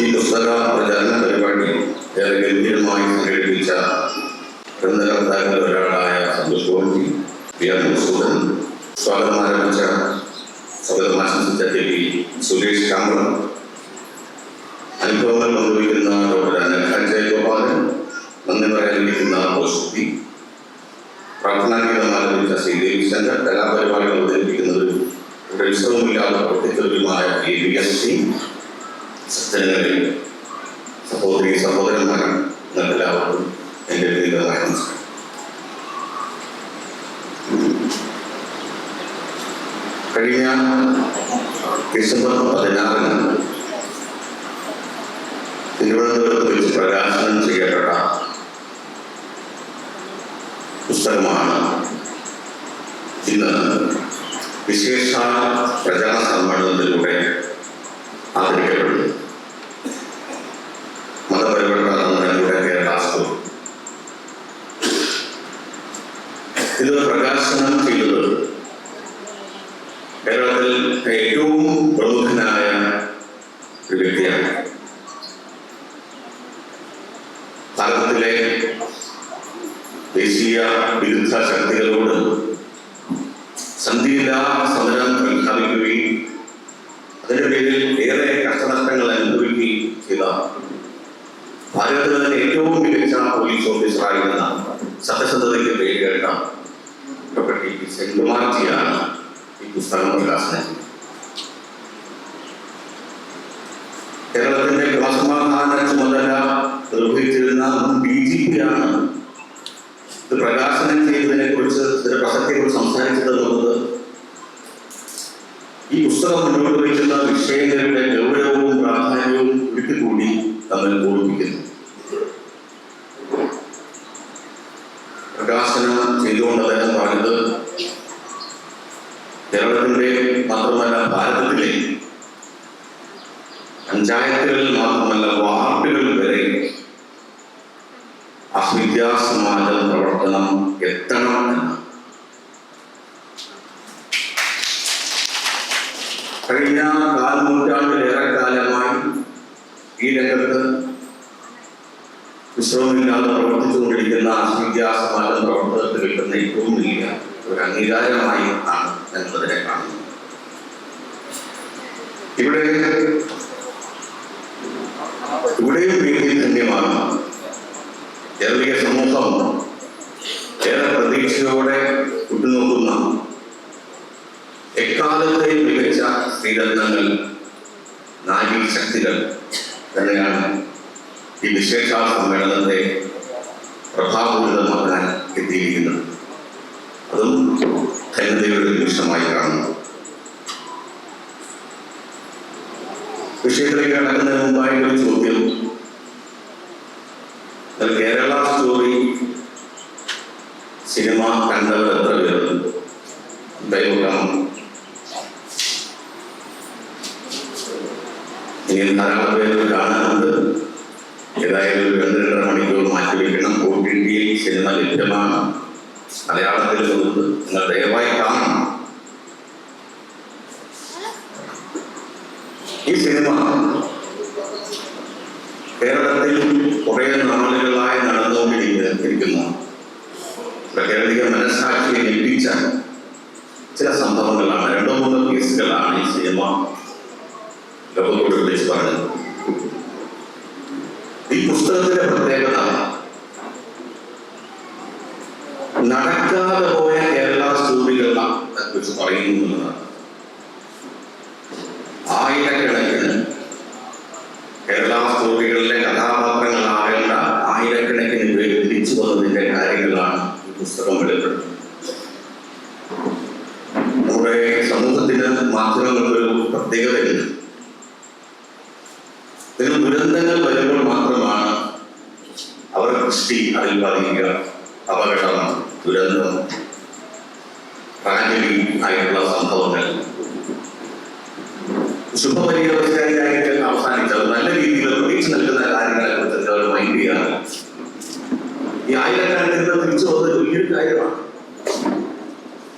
ഈ പുസ്തക പ്രചാരണ പരിപാടി ഏറെ ഗംഭീരമായി സംഘടിപ്പിച്ച ഗ്രന്ഥകർത്താക്കളിൽ ഒരാളായ സന്തോഷ് ഗോപി, സ്വാഗതം ആരംഭിച്ച സ്വാഗതം ആശംസിച്ച ടി സുരേഷ് കാമ്പളം, അനുഭവങ്ങൾ പങ്കുവയ്ക്കുന്ന ഡോക്ടർ അനഘ ജയഗോപാലൻ, നന്ദി പറയാനിരിക്കുന്ന ഓസ്തി, പ്രാർത്ഥനാഗീതം ആരംഭിച്ച ശ്രീദേവി ശങ്കർ, കലാപരിപാടികൾ അവതരിപ്പിക്കുന്നത് ഇവിടെ വിശ്രമമില്ലാതെ പ്രവർത്തിച്ചവരുമായ ABSC, സജ്ജനങ്ങളിൽ സഹോദരി സഹോദരന്മാരും എല്ലാവർക്കും എൻ്റെ വ്യക്തിഗതമായ നമസ്കാരം. കഴിഞ്ഞ ഡിസംബർ 16 തിരുവനന്തപുരത്ത് വെച്ച് പ്രകാശനം ചെയ്യപ്പെട്ട പുസ്തകമാണ് ഇന്ന് വിശേഷ പ്രചാരണ സമ്മേളനത്തിലൂടെ ആദരിക്കപ്പെടുന്നു. മതപരിവർത്തനങ്ങളുടെ കേരളാസ്തു ഇത് പ്രകാശനം ചെയ്തത് കേരളത്തിൽ ഏറ്റവും പ്രമുഖനായ ഒരു വ്യക്തിയാണ്. ഭാരതത്തിലെ ദേശീയ വിരുദ്ധ ശക്തികളോട് സന്ധിയില്ലാ സമരം പ്രഖ്യാപിക്കുകയും അതിന്റെ പേരിൽ ഏറെ കഷ്ടനഷ്ടങ്ങൾ അനുഭവിക്കുകയും ചെയ്ത ഭാരതത്തിലെ തന്നെ ഏറ്റവും മികച്ച പോലീസ് ഓഫീസറായിരുന്ന സത്യസന്ധതയ്ക്ക് പേര് കേട്ട ഡോക്ടർ ടി സെൻകുമാർജിയാണ് ഈ പുസ്തകം പ്രകാശനം ചെയ്തത്. കേരളത്തിന്റെ ക്രമസമാധാന ചുമതല നിർവഹിച്ചിരുന്ന DGP ആണ് ഇത് പ്രകാശനം ചെയ്തതിനെ കുറിച്ച്, ഇതിന്റെ പ്രസക്തിയെ കുറിച്ച് സംസാരിച്ചത് എന്നുള്ളത് ഈ പുസ്തകം മുന്നോട്ട് വയ്ക്കുന്ന വിഷയങ്ങളുടെ ഗൗരവവും പ്രാധാന്യവും ഒരിക്കൽ കൂടി തമ്മിൽ ഓർമ്മിപ്പിക്കുന്നു. പ്രകാശനം ചെയ്തുകൊണ്ട് അദ്ദേഹം പറഞ്ഞത് കേരളത്തിന്റെ മാത്രമല്ല ഭാരതത്തിലെ പഞ്ചായത്തുകളിൽ മാത്രമല്ല വാർഡുകൾ വരെ അവിദ്യാസമാജ പ്രവർത്തനം എത്തണം എന്ന്. കഴിഞ്ഞ കാൽനൂറ്റാണ്ടിലേറെ കാലമായി ഈ രംഗത്ത് വിശ്രമമില്ലാതെ പ്രവർത്തിച്ചുകൊണ്ടിരിക്കുന്ന അവിദ്യാസമാജ പ്രവർത്തനത്തിൽ കിട്ടുന്ന ഏറ്റവും വലിയ ഒരു അംഗീകാരമായി ആണ് ഞങ്ങളതിനെ കാണുന്നത്. ഇവിടെയും വേണ്ടി ധന്യമാണ്. കേരളീയ സമൂഹം ഏറെ പ്രതീക്ഷയോടെ ഉറ്റുനോക്കുന്ന എക്കാലത്തെ മികച്ച സ്ത്രീരത്നങ്ങൾ, നാരീശക്തികൾ തന്നെയാണ് ഈ വിശേഷ സമ്മേളനത്തെ പ്രഭാപൂരിതമാക്കാൻ എത്തിയിരിക്കുന്നത്. അതും ധന്യതയുടെ നിമിഷമായി കാണുന്നു. വിഷയത്തിലേക്ക് കടക്കുന്നതിന് മുമ്പായി ഒരു ചോദ്യം. കേരള സ്റ്റോറി സിനിമ കണ്ടവർ എത്ര പേരുണ്ട്? ദൈവം ഇനി ധാരാളം പേര് കാണാനുണ്ട്. ഏതായാലും 2-2.5 മണിക്കൂർ മാറ്റിവെക്കണം. OTT സിനിമ ലഭ്യമാണ്, മലയാളത്തിൽ വരുന്നത്. നിങ്ങൾ ദയവായി കാണണം. ഈ സിനിമ കേരളത്തിൽ കുറെ നാളുകളായി നടന്നുകൊണ്ടിരിക്കുന്ന കേരളീയ മനസ്സാക്ഷിയെ ലഭിച്ച ചില സംഭവങ്ങളാണ്. 2-3 കേസുകളാണ് ഈ സിനിമ ലോകത്തോട് വിളിച്ച് പറഞ്ഞു. ഈ പുസ്തകത്തിന്റെ പ്രത്യേകത നടക്കാതെ പോയ കേരള സ്റ്റോറികളെ കുറിച്ച് പറയുന്നു എന്നതാണ്. ആയിരക്കണക്കിന് കേരള സ്റ്റോറികളിലെ കഥാപാത്രങ്ങളാകേണ്ട ആയിരക്കണക്കിന് പേര് തിരിച്ചു വന്നതിന്റെ കാര്യങ്ങളാണ് ഈ പുസ്തകം വെളിപ്പെടുത്തുന്നത്. നമ്മുടെ സമൂഹത്തിന് മാധ്യമങ്ങൾക്കൊരു പ്രത്യേകതയുണ്ട്. ഇതിന് ദുരന്തങ്ങൾ വരുമ്പോൾ മാത്രമാണ് അവർ സൃഷ്ടി അതിൽ ബാധിക്കുക. അപകടം, ദുരന്തം, ട്രാജഡി ആയിട്ടുള്ള സംഭവങ്ങൾ ശുഭപര്യവസ്ഥയായിട്ട് അവസാനിച്ചത് നല്ല രീതിയിൽ പ്രതീക്ഷ നൽകുന്ന കാര്യങ്ങളെ കുറിച്ച് അവർ മൈൻഡ് ചെയ്യാറ്. ഈ ആയിരക്കണക്കിന് തിരിച്ചു വന്നത് വലിയൊരു കാര്യമാണ്.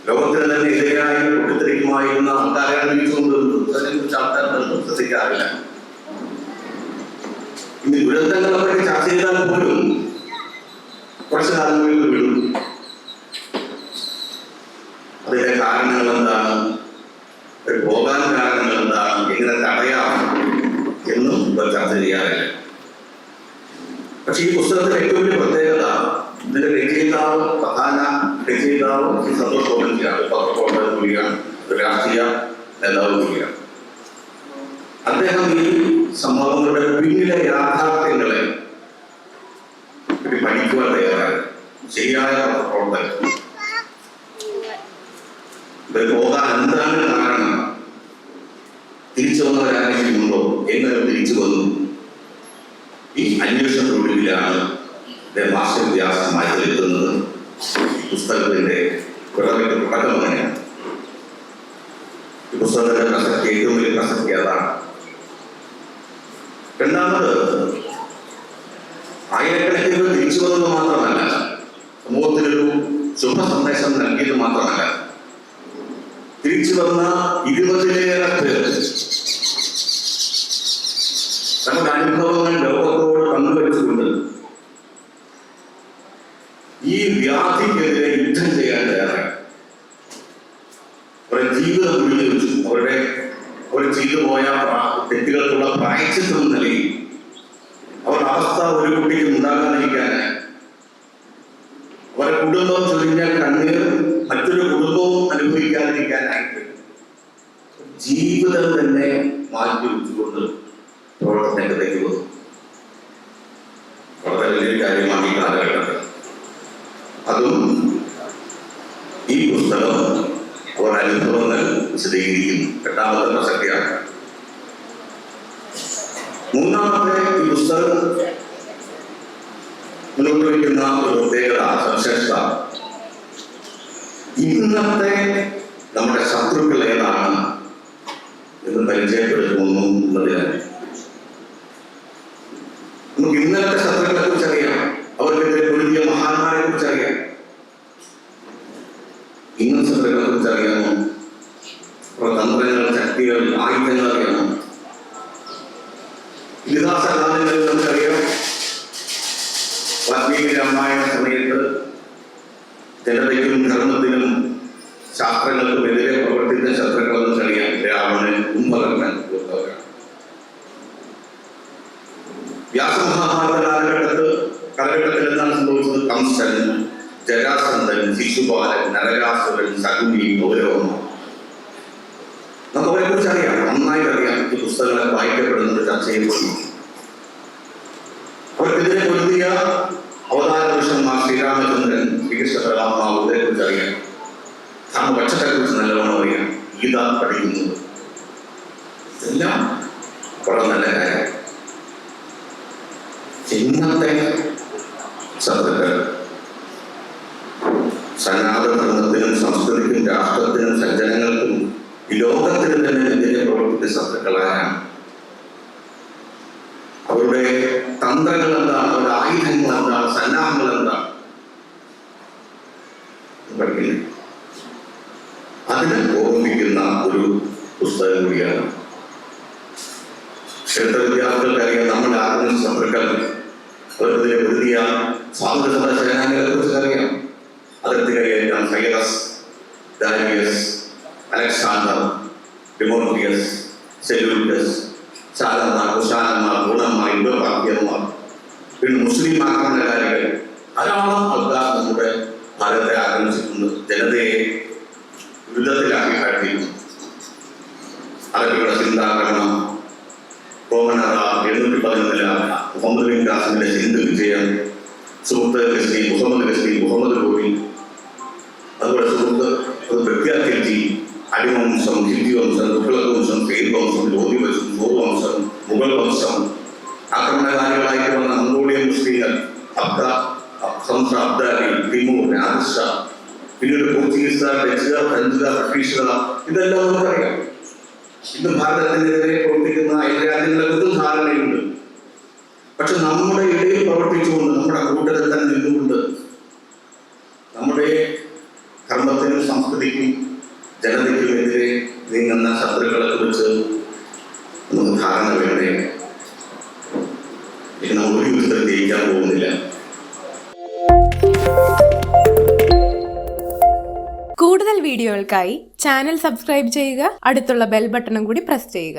ലോകത്തിന് തന്നെ എതിരായി പൊട്ടിത്തെറിക്കുമായിരുന്ന ആൾക്കാരെ അതിനെക്കുറിച്ച് ആൾക്കാർ ശ്രദ്ധിക്കാറില്ല. ഇനി ദുരന്തങ്ങളെ ചർച്ച ചെയ്താൽ പോലും കുറച്ച് കാലങ്ങളിൽ വീഴും. അതിന്റെ കാരണങ്ങൾ എന്താണ്, പോകാൻ കാരണങ്ങൾ എന്താണ്, എങ്ങനെ തടയാം എന്നും ഇവർ ചർച്ച ചെയ്യാറില്ല. പക്ഷെ ഈ പുസ്തകത്തിന്റെ ഏറ്റവും വലിയ പ്രത്യേകത ഇതിന്റെ രചയിതാവ്, പ്രധാന രചയിതാവ് സന്തോഷ് ഗോവിന്ദയാണ്. പത്രപ്രവർത്തകൻ കൂടിയാണ്, ഒരു രാഷ്ട്രീയ നേതാവ് കൂടിയാണ്. അദ്ദേഹം ഈ സംഭവങ്ങളുടെ പിന്നിലെ യാഥാർത്ഥ്യങ്ങളെ പഠിക്കുവാൻ തയ്യാറായി. ശരിയായ പത്രപ്രവർത്തകൻ ഇത് പോകാൻ എന്താണ് കാരണം, തിരിച്ചു വന്നവരാരെങ്കിലും ഉണ്ടോ, എങ്ങനെ തിരിച്ചു വന്നു, ഈ അന്വേഷണത്തിലൊടുവിലാണ് മാസ്റ്റർ വ്യാസമായി എത്തുന്നത്. പുസ്തകത്തിന്റെ പിറവിന്റെ തുടക്കം തന്നെയാണ്. ഈ പുസ്തകത്തിന്റെ പ്രസക്തി, ഏറ്റവും വലിയ പ്രസക്തി അതാണ്. രണ്ടാമത്, ആയിരക്കണക്കിന് തിരിച്ചു വന്നത് മാത്രമല്ല, സമൂഹത്തിനൊരു ശുഭ സന്ദേശം നൽകിയത് മാത്രമല്ല, തിരിച്ചു വന്ന 20-ലേറെ പേർ തങ്ങളുടെ അനുഭവങ്ങൾ ലോകത്തോട് പങ്കുവെച്ചുകൊണ്ട് ഈ വ്യാധിക്കെതിരെ യുദ്ധം ചെയ്യാൻ തയ്യാറായി. അവരുടെ ജീവിതം വിനിയോഗിച്ചു. അവർ ചെയ്തു പോയ തെറ്റുകൾക്കുള്ള പ്രായശ്ചിത്തം നൽകി. അവരുടെ അവസ്ഥ ഒരു കുട്ടിക്ക് ഉണ്ടാകാതിരിക്കാനായി, അവരുടെ കുടുംബം ചൊരിഞ്ഞ കണ്ണീർ മറ്റൊരു കുടുംബവും അനുഭവിക്കാതിരിക്കാനായിട്ട് ജീവിതം തന്നെ മാറ്റി വെച്ചുകൊണ്ട് പ്രവർത്തനത്തിലേക്ക് വന്നു. വളരെ വലിയൊരു കാര്യമാണ് ഈ കാലഘട്ടത്തിൽ. അതും ഈ പുസ്തകം അവർ അനുഭവങ്ങൾ വിശദീകരിക്കുന്നു. എട്ടാമത്തെ പ്രസക്തിയാണ്. മൂന്നാമത്തെ, ഈ പുസ്തകം മുന്നോട്ട് വയ്ക്കുന്ന ഒരു പ്രത്യേകത, സവിശേഷത, ഇന്നത്തെ നമ്മുടെ ശത്രുക്കൾ ഏതാണ് എന്ന് പരിചയപ്പെടുത്തുന്നു എന്നതിനാണ്. നമുക്ക് ഇന്നത്തെ ശത്രുക്കളെ കുറിച്ച് അറിയാം, അവർക്കെതിരെ പൊരുതിയ മഹാന്മാരെ കുറിച്ച് അറിയാം. ഇന്നത്തെ ശത്രുക്കളെ കുറിച്ച് അറിയാമോ? തന്ത്രങ്ങൾ, ശക്തികൾ, ആയുധങ്ങൾ അറിയാമോ? ഇതിഹാസ കാലങ്ങളിൽ നമുക്കറിയാം, വാൽമീകി രാമായണ സമയത്ത് ജനതയ്ക്കും ധർമ്മത്തിനും ശാസ്ത്രങ്ങൾക്കും എതിരെ പ്രവർത്തിച്ച ശത്രുക്കളെന്ന് അറിയാം. രാവണൻ, കുംഭകർണൻ പോലുള്ളവരാണ്. വ്യാസമഹാഭാരത കാലഘട്ടത്തിൽ എന്താണ് സംഭവിച്ചത്? കംസൻ, ജരാസന്ധൻ, ശിശുപാലൻ, നരകാസുരൻ, ശകുനി, ഗൗരവം. നമുക്ക് അവരെ കുറിച്ച് അറിയാം, നന്നായിട്ട് അറിയാം. ഈ പുസ്തകങ്ങൾ വായിക്കപ്പെടുന്നത്, ചർച്ച ചെയ്യപ്പെടുന്നു. അവർക്കെതിരെ പൊരുതിയ അവതാര പുരുഷന്മാർ ശ്രീരാമചന്ദ്രൻ, ശ്രീകൃഷ്ണ പരമാത്മാവിനെ കുറിച്ച് അറിയാം. ധർമ്മപക്ഷത്തെ കുറിച്ച് നല്ലവണ്ണം അറിയാം. ഗീത പഠിക്കുന്നത് എല്ലാം വളരെ നല്ല കാര്യം. ഇന്നത്തെ ശത്രുക്കൾ സനാതന ധർമ്മത്തിനും സംസ്കൃതിക്കും രാഷ്ട്രത്തിനും സജ്ജനങ്ങൾക്കും ഈ ലോകത്തിന് തന്നെ എതിരെ പ്രവർത്തിച്ച ശത്രുക്കളായാണ്. അവരുടെ തന്ത്രങ്ങൾ എന്താണ്, അവരുടെ ആയുധങ്ങൾ എന്താണ്, സന്നാഹങ്ങൾ എന്താണ് പഠിക്കില്ല. അതിനെ ഓർമ്മിപ്പിക്കുന്ന ഒരു പുസ്തകം കൂടിയാണ്. ക്ഷേത്ര വിദ്യാർത്ഥികൾക്ക് അറിയാം, നമ്മുടെ ആധുനിക ശത്രുക്കൾ, അവർക്കെതിരെ എഴുതിയ സ്വാതന്ത്ര്യ സമര സേനാനികളെ കുറിച്ച് അറിയാം. അതിർത്തി കൈയേറ്റാൻ സൈറസ്, ഡാരിയസ്, അലക്സാണ്ടർ, ഡിമോക്രിയസ്, സെലൂക്കസ്, ചാലന്മാർ, കുശാലന്മാർ, ഗുണന്മാർ, ഇൻഡോ പാർട്ടിയന്മാർ, പിന്നെ മുസ്ലിം ആക്രമണകാരികൾ ധാരാളം ആൾക്കാർ നമ്മുടെ ഭാരതത്തെ ആക്രമിച്ചിട്ടുണ്ട്. ജനതയെ യുദ്ധത്തിലാക്കി കാട്ടിയിരുന്നു. അറബികളുടെ ചിന്താക്രമണം, റോമനറ 711 മുഹമ്മദ് ബിൻ ഖാസിമിന്റെ ഹിന്ദു വിജയം, സുഹൃത്ത് ഗസ്നി, മുഹമ്മദ് ഗോരി, അതുപോലെ സുഹൃത്ത് പ്രഖ്യാഖിൽജി, അടിമവംശം, ഹിന്ദി വംശം, തുഗ്ലക് വംശം, സെയ്ദ് വംശം, ലോധി വംശം, നൂർ വംശം, മുഗൾ വംശം, ആക്രമണകാരികളായിട്ട് വന്ന മംഗോളിയൻ മുസ്ലിങ്ങൾ, അബ്ദാലി, തിമൂർ, നാദിർഷ, പിന്നീട് പോർച്ചുഗീസുകാർ, ഡച്ചുകാർ, ഫ്രഞ്ചുകാർ, ബ്രിട്ടീഷുകാർ, ഇതെല്ലാം നമുക്കറിയാം. ഇന്ന് ഭാരതത്തിനെതിരെ പ്രവർത്തിക്കുന്ന അയൽ രാജ്യങ്ങളെക്കുറിച്ചും ധാരണയുണ്ട്. പക്ഷെ നമ്മുടെ ഇടയിൽ പ്രവർത്തിച്ചുകൊണ്ട്, നമ്മുടെ കൂട്ടത്തിൽ തന്നെ നിന്നുകൊണ്ട് നമ്മുടെ കർമ്മത്തിനും സംസ്കൃതിക്കും ജനതയ്ക്കുമെതിരെ നീങ്ങുന്ന ശത്രുക്കളെ കുറിച്ച് നമുക്ക് ധാരണ വേണ്ടേ? നമ്മൾ ഒരു യുദ്ധത്തിൽ ജയിക്കാൻ പോകുന്നില്ല. കൂടുതൽ വീഡിയോകൾക്കായി ചാനൽ സബ്സ്ക്രൈബ് ചെയ്യുക, അടുത്തുള്ള ബെൽ ബട്ടണും കൂടി പ്രസ് ചെയ്യുക.